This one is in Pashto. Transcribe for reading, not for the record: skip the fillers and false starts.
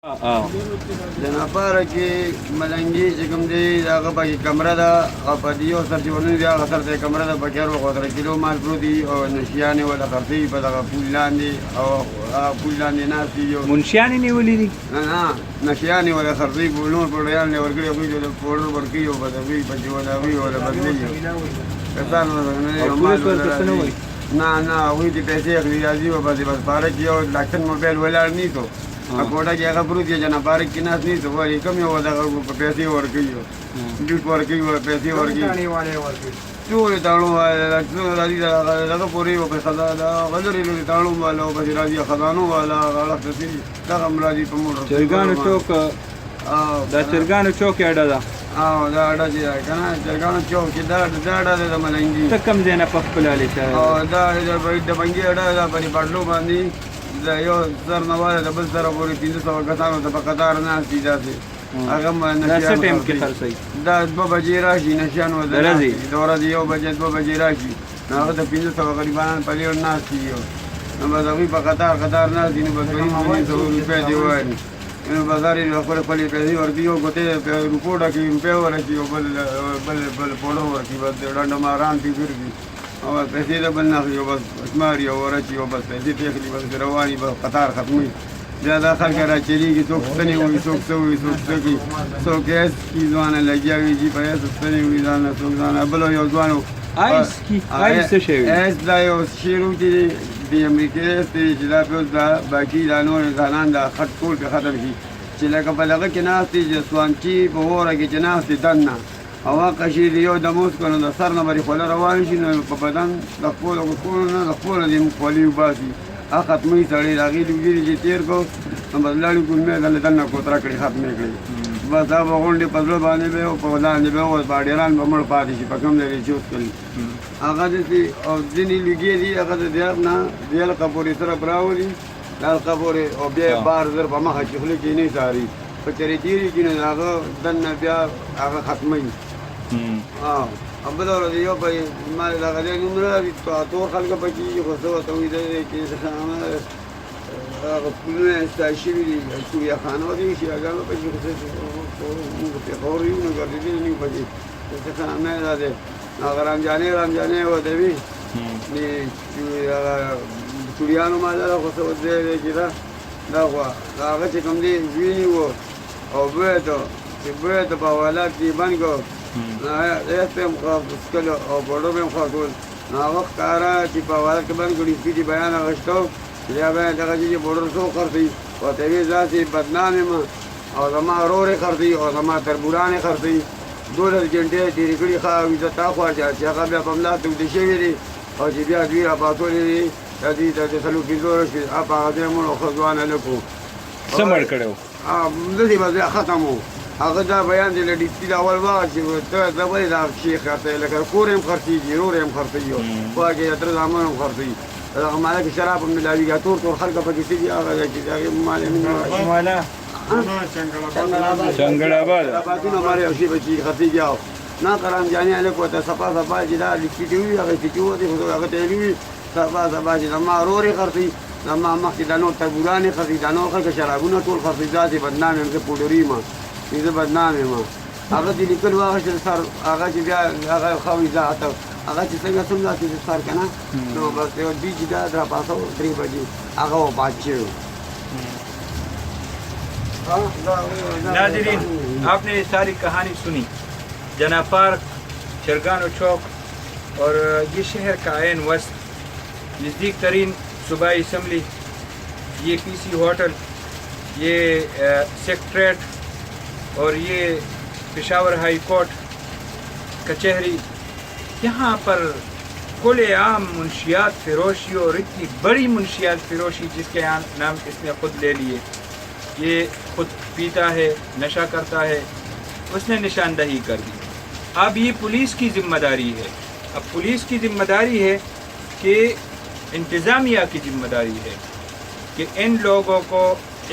جناپاره کې ملنګي چې کوم دی هغه پکې کمره ده او په دې یو سر چې ورنوي بیا هغه سر ته کمره ده پکې هر وخت 3 کیلو مال پروت دي او نشیانې ولا خرڅوي په دغه پول لاندې او پول لاندې ناست دي منشیانې نیولي دي نه نشیانې ولا خرڅوي پولونه پوډریان نه ورکړي هغوی ته پوډر ورکوي او په هغوی پکې ولا هغوی ولا بدلوي نه هغوی دې پیسې اخلي راځي او بس پاره کې یو ډاکټر موبایل ولاړ نه تو کوټه کې هغه پروت دی جنا پارک کې ناست نه تو وایي کوم یو دغه پیسې ورکوي ډیټ ورکوي پیسې ورکوي ټول تاړو راځي دغه پورې او په خزانه دا غلري له تاړو والا او په راځي خزانو والا غلط دي دغه مرادي په موټر چرګانو چوک دا چرګانو چوک اډه ده دا اډه دی کنه چرګانو چوک دا اډه د ملنګي ته کم ځای نه په خپل علي ته دا د بنګي اډه دا په پټلو باندې دا یو سر نواله د بل سره پورې 300 کسانو ته په قطار نه دي داسې هغه نشيان ټیم کې خرڅي دا 2 بجې راشي نشيان ودرځي دوره دی 2 بجې راشي هغه د 500 غریبانو په لور نه دي نو به دوی په قطار نه دي نو به 200 روپیا دی وایي نو بازار یې خپل پیسې ورکړي او ګوتې په روپوټه کې روپیا ورکړي او بل پوډر ورکړي بس ډنډ ماران دي ګرځي او پیسې د بل نه خلي بس اسماري او ورچي او بس پیسې تخلي بس رواني بس قطار ختمي بیا دا خلک راچېږي څوک ستنې وي څوک څه وي څوک څه کوي څوک ایس کې ځوانه لګیا وي چې په ایس ستنې وي ځانه څوک ځانه بل یو ځوان ایس څه شی ایس دا یو شیرو چې د امریکا چې دا په باقي دا نور ځانان دا خط ټول په ختم شي چې لکه په دغه کې ناست دي سوانچي په وره کې چې ناست دي دننه هوا قشي دی یو د موس کنه د سر نه بری خپل روان شي نو په بدن د خپل نه د خپل د مخالي وباسي ختمي سړی راغی لږی چې تیر کو نو بدلالي کومه دل دنه کوتره کړی ختمه کړی بس دا غونډې په ځل باندې به او په لاندې به او باډیران به مړ پاتې شي په کوم ځای چې اوس کړي هغه دې او ځینې لږی دي هغه د دیار نه دیل کپوري سره براولي لال کپوري او بیا بار زر په مخه چې خلک یې نه ساري په چریتيري کې نه هغه دنه بیا هغه ختمي ابل ورځ یو په ما دغه دې نمبر تور خلک پکې خو څه ته وي کې څه هغه پلونه استاشي دي چې یا خانو دي چې هغه پکې څه موږ په خوري نو ګرځي نه پکې څه نه راځي هغه رمضانې و دوی ني چوریانو ما دا خو څه دې کې دا هغه چې کوم دي ویني وو او به ته په ولادت کې باندې este am scălă o bordome am făcut na văd cara și pe vara că bani guri fiti bayan agăstau le avea de gaji de bordor so करती o te vezi ase badname ma o zama rore करती o zama terburane करती 2 घंटे diriguri kha vizata khwaja چې هغه بیا په ملا ته د شویری او چې بیا دوی راپاتولې د دې سلو کیزور شي اپا هغه مو خزوانه لکو سمړ کړو د دې باندې ختمو هغه دا بیان دی لدی چې اول وخت چې ته دا وایي دا شیخ ته لکه کورم خرڅيږي رورم خرڅيږي واګه تر زمانو خرڅي هغه مالک شراب هم ملاوي ګټور ټول خلک پکې دي هغه چې هغه مال نه مالا څنګه آباد نو ماره شي بچي خرڅيږي نه کرام جاني له کوته صفا چې دا لیکي دی هغه چې و دي هغه ته وی صفا چې ما روري خرڅي ما مخکې د نو تبورانه خرڅي د نو خلک شرابونه ټول خرڅي ذاتي بدنامه هم پوډري ما دې بدنامه ما هغه دې لیکل واغشت سر هغه چې بیا هغه خوي ذات هغه چې څنګه چې سر کنه نو بس یو دې چې دا پاسو 3 بجې هغه و بچو नाज़रीन आपने ये सारी कहानी सुनी जना पार्क चरगानो चौक और ये शहर का आयन वस्त नज़दीक तरीन सूबाई असम्बली ये पीसी होटल ये सेक्रेटरीट और ये पेशावर हाई कोर्ट कचहरी यहाँ पर खुलेआम मुंशियात फ़रोशी और इतनी बड़ी मुंशियात फ़रोशी जिसके नाम इसने ख़ुद ले लिए ये खुद पीता है नशा करता है उसने निशानदही कर दी अब ये पुलिस की ज़िम्मेदारी है अब पुलिस की ज़िम्मेदारी है कि इंतज़ामिया की ज़िम्मेदारी है कि इन लोगों को